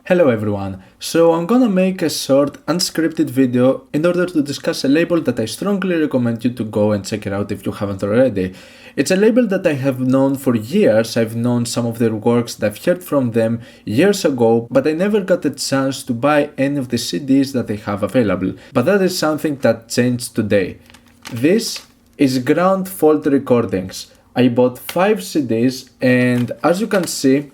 Hello everyone, so I'm gonna make a short unscripted video in order to discuss a label that I strongly recommend you to go and check it out if you haven't already. It's a label that I have known for years. I've known some of their works that I've heard from them years ago, but I never got a chance to buy any of the CDs that they have available. But that is something that changed today. This is Ground Fault Recordings. I bought 5 CDs and as you can see,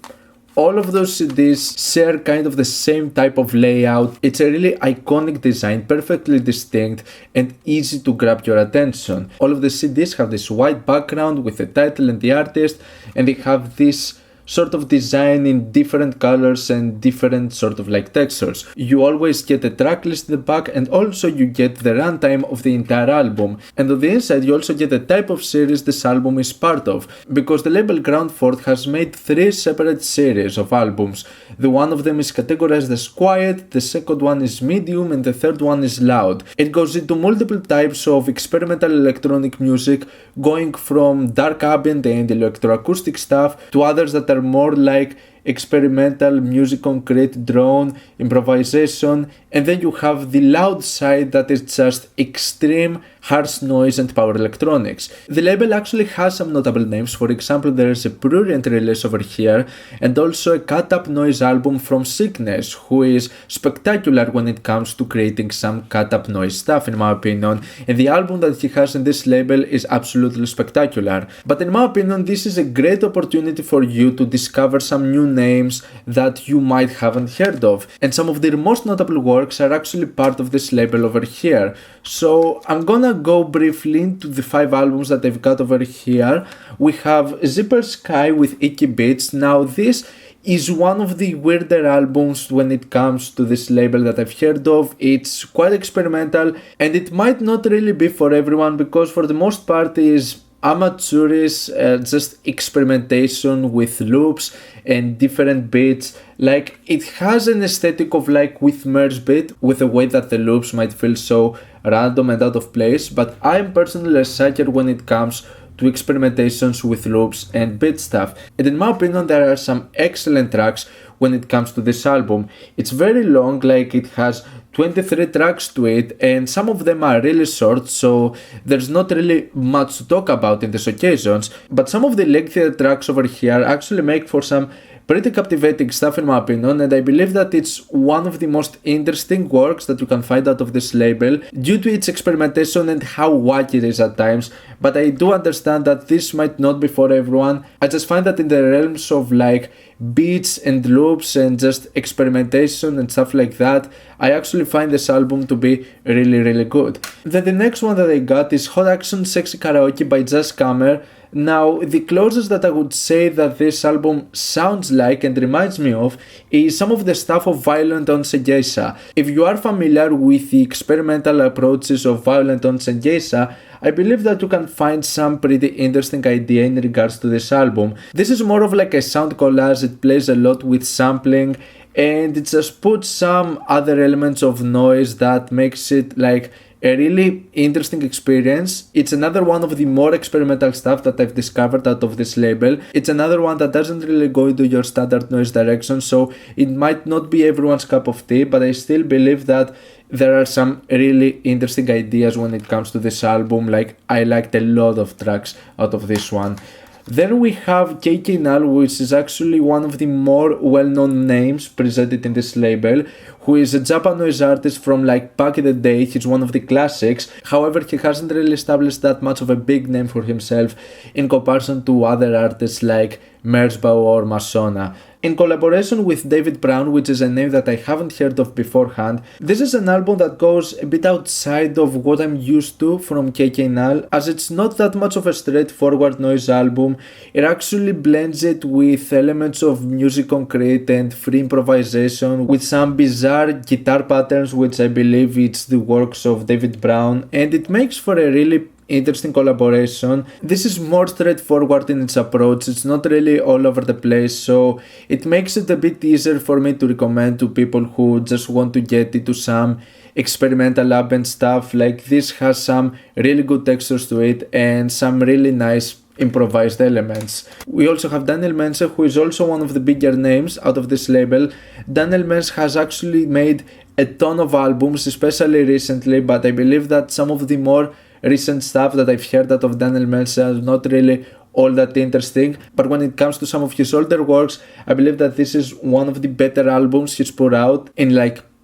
all of those CDs share kind of the same type of layout. It's a really iconic design, perfectly distinct and easy to grab your attention. All of the CDs have this white background with the title and the artist, and they have this sort of design in different colors and different sort of like textures. You always get a track list in the back, and also you get the runtime of the entire album. And on the inside you also get the type of series this album is part of, because the label Ground Fault has made 3 separate series of albums. The one of them is categorized as quiet, the second one is medium, and the third one is loud. It goes into multiple types of experimental electronic music, going from dark ambient and electroacoustic stuff to others that are more like experimental music, concrete, drone, improvisation, and then you have the loud side that is just extreme harsh noise and power electronics. The label actually has some notable names. For example, there is a Prurient release over here, and also a Cut Up Noise album from Sickness, who is spectacular when it comes to creating some cut up noise stuff in my opinion, and the album that he has in this label is absolutely spectacular. But in my opinion, this is a great opportunity for you to discover some new names that you might haven't heard of, and some of their most notable works are actually part of this label over here. So I'm gonna go briefly into the 5 albums that I've got over here. We have Zipper Sky with Icky Beats. Now this is one of the weirder albums when it comes to this label that I've heard of. It's quite experimental and it might not really be for everyone, because for the most part it is amateurish, just experimentation with loops and different beats. Like, it has an aesthetic of like with merge beat, with the way that the loops might feel so random and out of place, but I'm personally a sucker when it comes to experimentations with loops and beat stuff. And in my opinion, there are some excellent tracks when it comes to this album. It's very long, like it has 23 tracks to it, and some of them are really short, so there's not really much to talk about in these occasions. But some of the lengthier tracks over here actually make for some pretty captivating stuff in my opinion, and I believe that it's one of the most interesting works that you can find out of this label due to its experimentation and how wacky it is at times. But I do understand that this might not be for everyone. I just find that in the realms of like beats and loops and just experimentation and stuff like that, I actually find this album to be really good. Then the next one that I got is Hot Action Sexy Karaoke by Jazz Kammer. Now, the closest that I would say that this album sounds like and reminds me of is some of the stuff of Violent on Segesa. If you are familiar with the experimental approaches of Violent on Segesa, I believe that you can find some pretty interesting idea in regards to this album. This is more of like a sound collage. It plays a lot with sampling, and it just puts some other elements of noise that makes it like a really interesting experience. It's another one of the more experimental stuff that I've discovered out of this label. It's another one that doesn't really go into your standard noise direction, so it might not be everyone's cup of tea, but I still believe that there are some really interesting ideas when it comes to this album. Like, I liked a lot of tracks out of this one. Then we have KK Null, which is actually one of the more well-known names presented in this label, who is a Japanese artist from like back in the day. He's one of the classics. However, he hasn't really established that much of a big name for himself in comparison to other artists like Merzbow or Masona. In collaboration with David Brown, which is a name that I haven't heard of beforehand, this is an album that goes a bit outside of what I'm used to from KK Null, as it's not that much of a straightforward noise album. It actually blends it with elements of music concrete and free improvisation, with some bizarre guitar patterns, which I believe it's the works of David Brown, and it makes for a really interesting collaboration. This is more straightforward in its approach. It's not really all over the place, so it makes it a bit easier for me to recommend to people who just want to get into some experimental ambient stuff. Like, this has some really good textures to it and some really nice improvised elements. We also have Daniel Mense, who is also one of the bigger names out of this label. Daniel Mense has actually made a ton of albums, especially recently, but I believe that some of the more recent stuff that I've heard out of Daniel Mense is not really all that interesting. But when it comes to some of his older works, I believe that this is one of the better albums he's put out in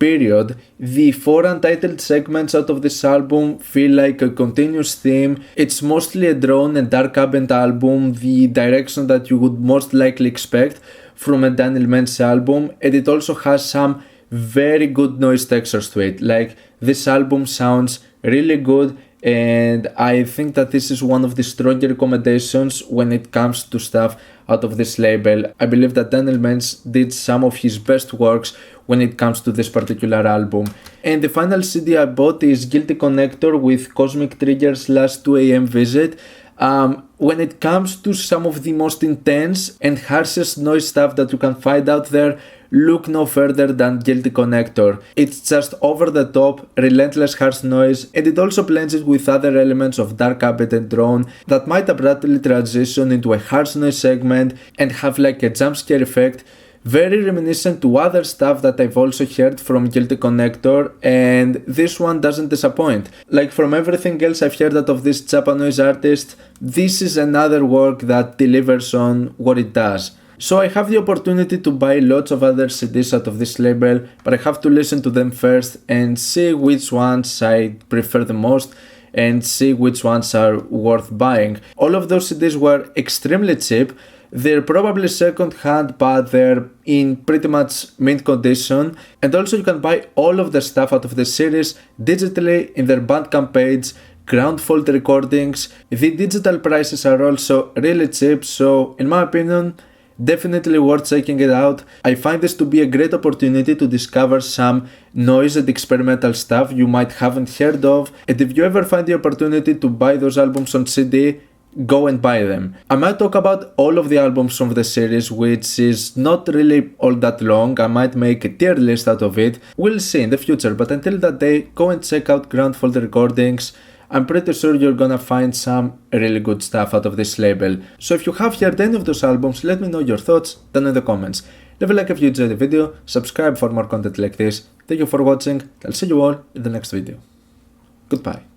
period. The 4 untitled segments out of this album feel like a continuous theme. It's mostly a drone and dark ambient album, the direction that you would most likely expect from a Daniel Mense album, and it also has some very good noise textures to it. This album sounds really good, and I think that this is one of the stronger recommendations when it comes to stuff out of this label. I believe that Daniel Mense did some of his best works when it comes to this particular album. And the final CD I bought is Guilty Connector with Cosmic Trigger's Last 2 AM Visit. When it comes to some of the most intense and harshest noise stuff that you can find out there, look no further than Guilty Connector. It's just over the top, relentless harsh noise, and it also blends it with other elements of dark ambient and drone that might abruptly transition into a harsh noise segment and have a jump scare effect. Very reminiscent to other stuff that I've also heard from Guilty Connector, and this one doesn't disappoint. From everything else I've heard out of this Japanese artist, this is another work that delivers on what it does. So I have the opportunity to buy lots of other CDs out of this label, but I have to listen to them first and see which ones I prefer the most and see which ones are worth buying. All of those CDs were extremely cheap. They're probably second hand, but they're in pretty much mint condition. And also you can buy all of the stuff out of the series digitally in their Bandcamp page, Groundfault Recordings. The digital prices are also really cheap, so in my opinion, definitely worth checking it out. I find this to be a great opportunity to discover some noise and experimental stuff you might haven't heard of, and if you ever find the opportunity to buy those albums on CD, go and buy them. I might talk about all of the albums from the series, which is not really all that long. I might make a tier list out of it. We'll see in the future, but until that day, go and check out Groundfault Recordings. I'm pretty sure you're gonna find some really good stuff out of this label. So if you have heard any of those albums, let me know your thoughts down in the comments. Leave a like if you enjoyed the video, subscribe for more content like this. Thank you for watching, I'll see you all in the next video. Goodbye.